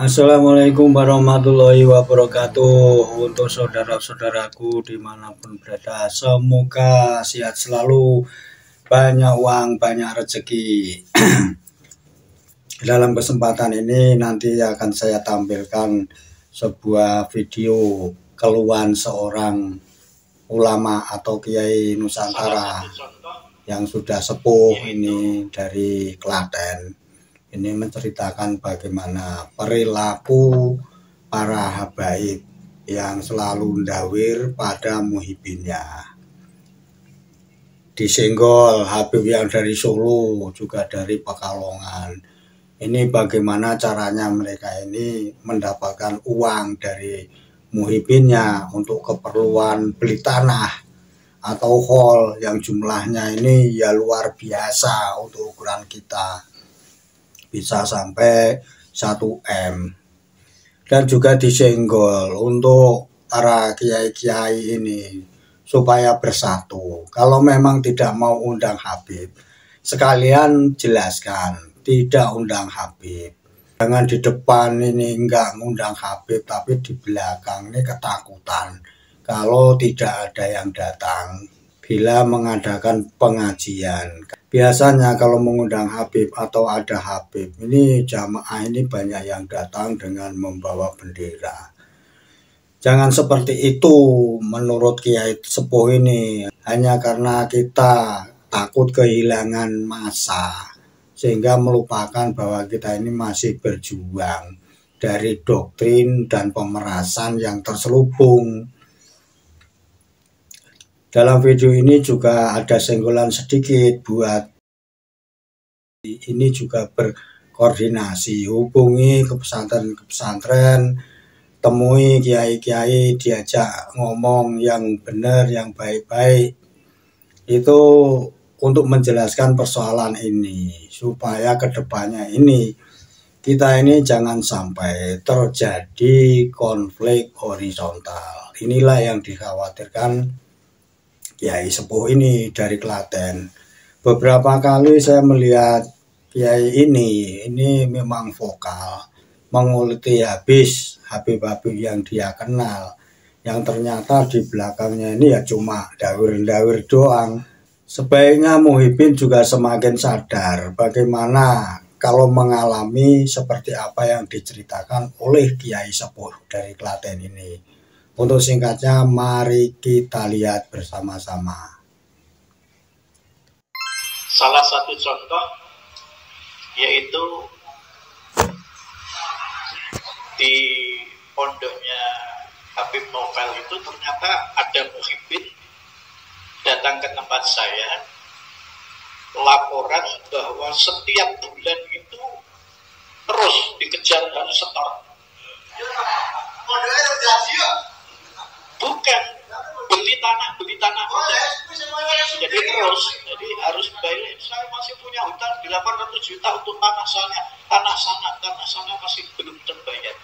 Assalamualaikum warahmatullahi wabarakatuh. Untuk saudara-saudaraku dimanapun berada, semoga sehat selalu, banyak uang, banyak rezeki. Dalam kesempatan ini nanti akan saya tampilkan sebuah video keluhan seorang ulama atau kiai Nusantara yang sudah sepuh ini dari Klaten. Ini menceritakan bagaimana perilaku para habaib yang selalu ndawir pada muhibinnya. Disenggol Habib yang dari Solo, juga dari Pekalongan. Ini bagaimana caranya mereka ini mendapatkan uang dari muhibinnya untuk keperluan beli tanah atau hall yang jumlahnya ini ya luar biasa untuk ukuran kita. Bisa sampai 1 M. Dan juga disenggol untuk para kiai-kiai ini supaya bersatu. Kalau memang tidak mau undang Habib, sekalian jelaskan tidak undang Habib. Jangan di depan ini enggak ngundang Habib, tapi di belakang ini ketakutan kalau tidak ada yang datang bila mengadakan pengajian. Biasanya kalau mengundang Habib atau ada Habib, ini jamaah ini banyak yang datang dengan membawa bendera. Jangan seperti itu menurut Kiai Sepuh ini, hanya karena kita takut kehilangan masa, sehingga melupakan bahwa kita ini masih berjuang dari doktrin dan pemerasan yang terselubung. Dalam video ini juga ada senggolan sedikit buat ini juga berkoordinasi, hubungi ke pesantren, temui kiai-kiai, diajak ngomong yang benar, yang baik-baik. Itu untuk menjelaskan persoalan ini supaya kedepannya ini kita ini jangan sampai terjadi konflik horizontal. Inilah yang dikhawatirkan Kiai Sepuh ini dari Klaten. Beberapa kali saya melihat Kiai ini memang vokal, menguliti habis Habib-habib yang dia kenal, yang ternyata di belakangnya ini ya cuma dawir-dawir doang. Sebaiknya muhibin juga semakin sadar bagaimana kalau mengalami seperti apa yang diceritakan oleh Kiai Sepuh dari Klaten ini. Untuk singkatnya, mari kita lihat bersama-sama. Salah satu contoh yaitu di pondoknya Habib Novel itu ternyata ada muhibin datang ke tempat saya, laporan bahwa setiap bulan itu terus dikejar harus setor. Bukan beli tanah jadi terus, jadi harus bayar. Saya masih punya hutang 800 juta untuk tanah sana masih belum terbayar.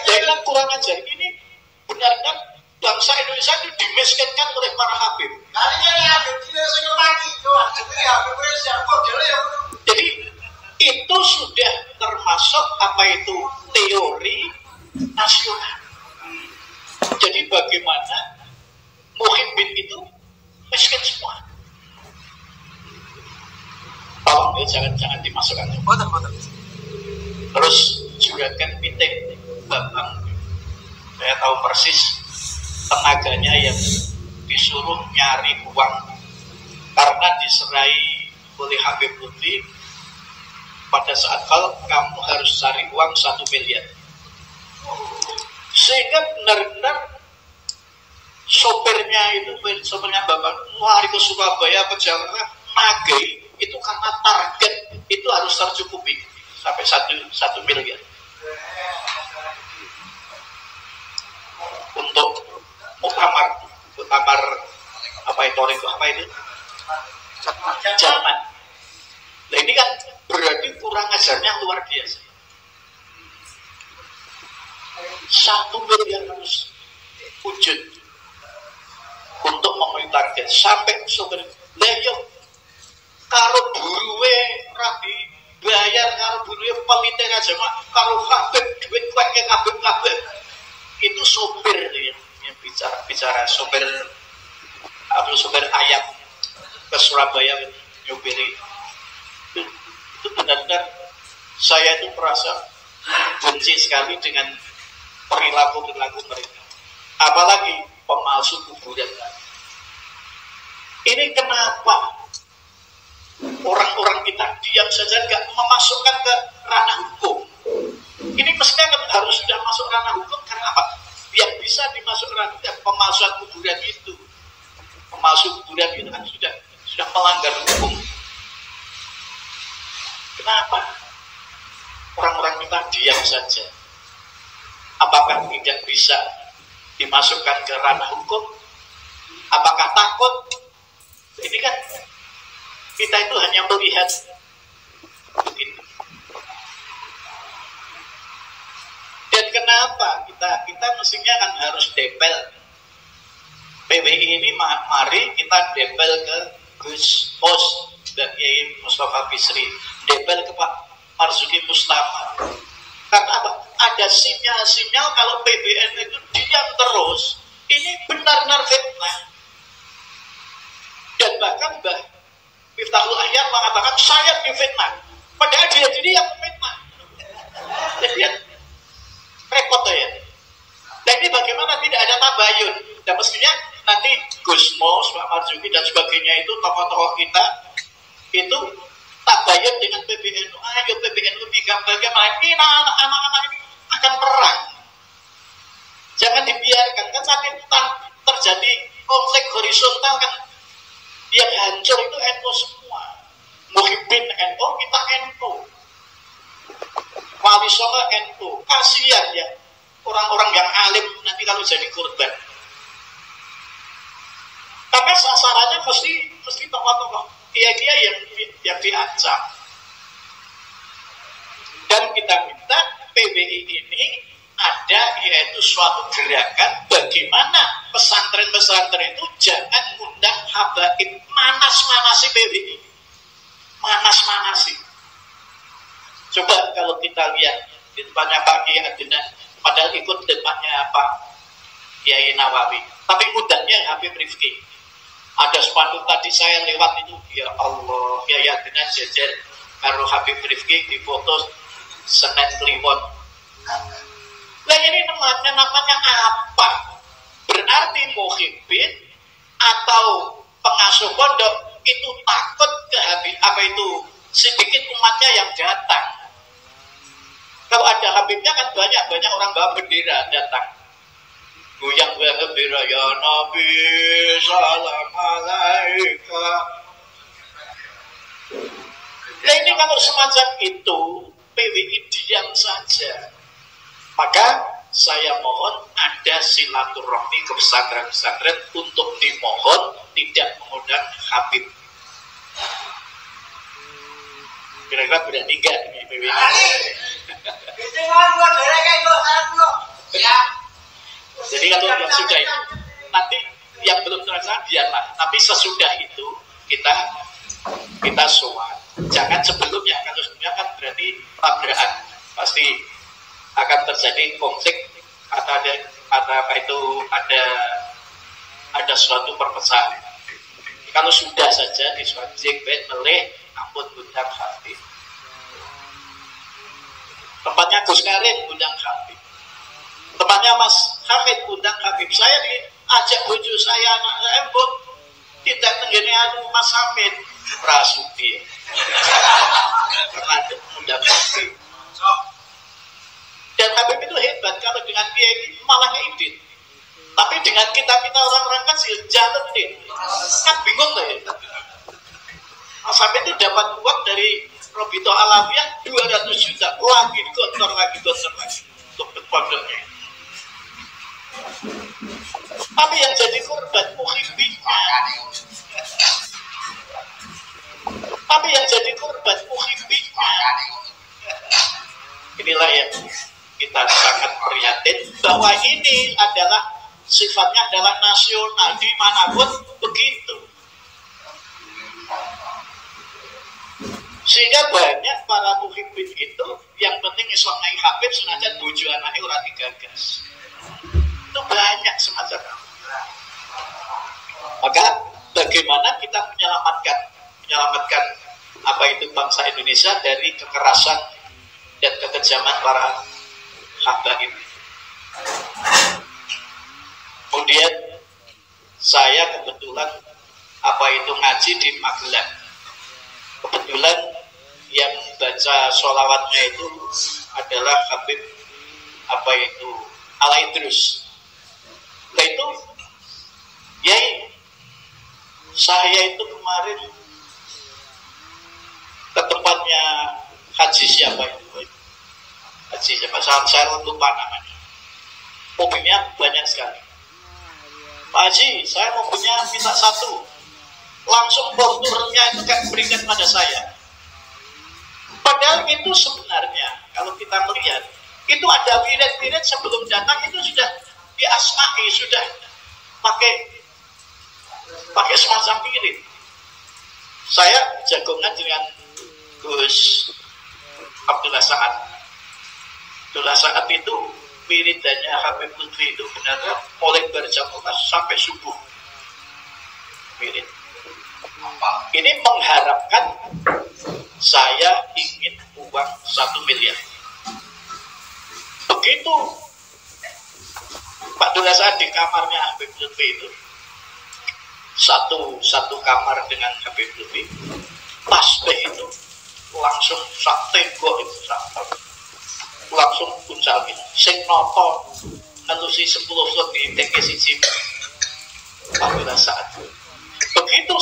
Jangan kurang ajar, ini benar-benar bangsa Indonesia itu dimiskinkan oleh para Habib. Jadi itu sudah termasuk apa itu teori nasional. Jadi bagaimana muhibin itu miskin semua. Tolong ya, jangan dimasukkan. Terus juga kan meeting Bambang, saya tahu persis tenaganya yang disuruh nyari uang karena diserai oleh Habib Lutfi pada saat kalau kamu harus cari uang 1 miliar. Sehingga benar-benar sopirnya Bambang lari ke Surabaya, ke Jawa, nagih itu karena target itu harus tercukupi sampai 1 miliar untuk muktamar apa itu Jerman. Nah ini kan berarti kurang ajarnya luar biasa. 1 miliar harus wujud untuk memenuhi target sampai sopir. Lah yo kayak kabeh itu sopir yang bicara sopir ayam ke Surabaya nyopiri itu benar-benar saya itu merasa benci sekali dengan perilaku mereka, apalagi pemalsu kuburan. Ini kenapa orang-orang kita diam saja nggak memasukkan ke ranah hukum? Ini mestinya kan harus sudah masuk ranah hukum. Karena apa? Yang bisa dimasuk ranah pemalsuan kuburan itu, pemalsu kuburan itu kan sudah melanggar hukum. Kenapa orang-orang kita diam saja? Apakah tidak bisa dimasukkan ke ranah hukum? Apakah takut? Ini kan kita itu hanya melihat begitu. Dan kenapa kita mestinya kan harus depel PWI ini? Mari kita depel ke Gus Pos dan Kiai Mustafa Bisri, depel ke Pak Marzuki Mustafa. Karena apa? Ada sinyal-sinyal kalau PBN itu diam terus, ini benar-benar fitnah. Dan bahkan Mbah Miftahul Ahyar mengatakan saya difitnah, padahal dia yang fitnah. Jadi repot ya. Nah ini bagaimana tidak ada tabayun? Dan mestinya nanti Gus Mos, Pak Marzuki dan sebagainya itu tokoh-tokoh kita itu tabayun dengan PBNU. Ayo PBNU bagaimana ini anak-anak ini akan perang. Jangan dibiarkan, kan saat itu terjadi konflik horizontal kan, yang hancur itu NU semua. Muhibbin NU, kita NU. Wali Songo NU. Kasihan ya orang-orang yang alim nanti kalau jadi korban. Karena sasarannya mesti tokoh-tokoh kiai-kiai yang diancam. Dan kita minta PBI ini ada yaitu suatu gerakan bagaimana pesantren-pesantren itu jangan undang habaib, manas-manasi PBI, manas-manasi. Coba kalau kita lihat di tempatnya Pak Kiai Adnan, padahal ikut tempatnya Pak Kiai Nawawi, tapi undangnya Habib Rifki. Ada spanduk tadi saya lewat itu, ya Allah, Kiai Adnan jejer karo Habib Rifki di foto Senen Kliwon. Nah ini namanya apa? Berarti muhibbin atau pengasuh pondok itu takut ke apa itu sedikit umatnya yang datang. Kalau ada Habibnya kan banyak orang bawa bendera datang. Goyang bendera ya Nabi salam alaika. Nah ini kalau semacam itu PWI diam saja. Maka saya mohon ada silaturahmi ke pesantren-pesantren untuk dimohon tidak mengundang Habib. Kira-kira berani enggak ini PWI? Jadi kalau yang sudah itu, nanti yang belum terlaksana biarlah. Tapi sesudah itu kita sowan. Jangan sebelumnya. Kalau sebelumnya kan berarti tabrakan. Pasti akan terjadi konflik atau ada suatu perpecahan. Kalau sudah saja diswajib meleh ampun undang Habib. Tempatnya Gus Karim undang Habib. Tempatnya Mas Hamid undang Habib. Saya diajak bojo saya, anak saya mbok tidak tenggene Mas Hamid Prasudi. Karena undang Habib. Dan Habib itu hebat, kalau dengan dia ini malah ngidin. Tapi dengan kita orang-orang kecil jalur ini kan bingung loh ya. Mas Habib itu dapat uang dari Robito Alamiah 200 juta, lagi kotor lagi untuk pondoknya. Tapi yang jadi korban muhibbinnya. Inilah yang kita sangat prihatin bahwa ini adalah sifatnya adalah nasional, dimanapun begitu. Sehingga banyak para muhibbin itu yang penting iso ngai Habib senajan bojo anake ora digagas. Itu banyak semacam itu. Maka bagaimana kita menyelamatkan apa itu bangsa Indonesia dari kekerasan dan kekejaman para habaib. Kemudian saya kebetulan apa itu ngaji di Magelang. Kebetulan yang baca sholawatnya itu adalah Habib apa itu Al-Idrus. Nah itu Yai, saya itu kemarin ke tempatnya Haji siapa itu? Haji siapa? Saya lupa namanya. Mobilnya banyak sekali. Pak Haji, saya mobilnya minta satu. Langsung porturnya itu kayak berikan pada saya. Padahal itu sebenarnya kalau kita melihat itu ada wirid-wirid sebelum datang itu sudah diasma'i, sudah pakai semacam wirid. Saya jagongan dengan Gus Abdullah Sa'ad. Abdullah Sa'ad itu wiridannya Habib Lutfi itu benar-benar mulai berjam sampai subuh wirid. Ini mengharapkan saya ingin uang 1 miliar. Begitu Pak Abdullah Sa'ad di kamarnya Habib Lutfi itu satu kamar dengan Habib Lutfi, tasbih itu langsung sak tengok itu langsung puncal gitu. Sing noto ngelusi 10 slot di tengke siji Pak Abdullah Sa'ad. Begitu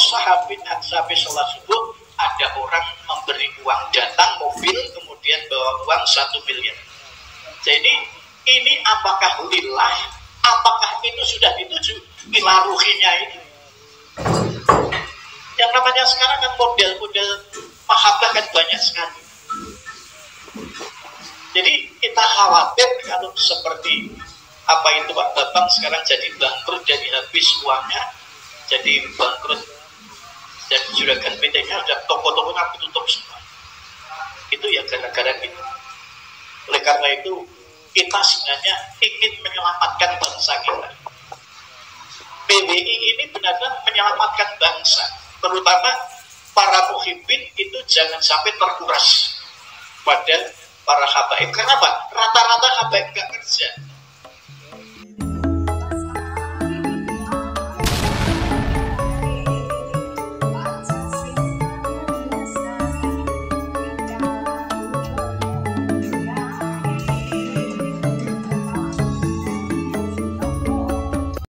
sampai sholat subuh ada orang memberi uang, datang mobil kemudian bawa uang 1 miliar. Jadi ini apakah lillah, apakah itu sudah dituju ilaruhinya ini? Yang namanya sekarang kan model-model mahabbah kan banyak sekali. Jadi kita khawatir kalau seperti apa itu Pak Bambang sekarang jadi bangkrut, jadi habis uangnya, jadi bangkrut, dan juragan PT-nya udah toko-tokonya tutup semua. Itu ya gara-gara gitu. Oleh karena itu kita sebenarnya ingin menyelamatkan bangsa kita. PBI ini benar-benar menyelamatkan bangsa, terutama para muhibbin itu jangan sampai terkuras pada para habaib. Kenapa? Rata-rata habaib gak kerja.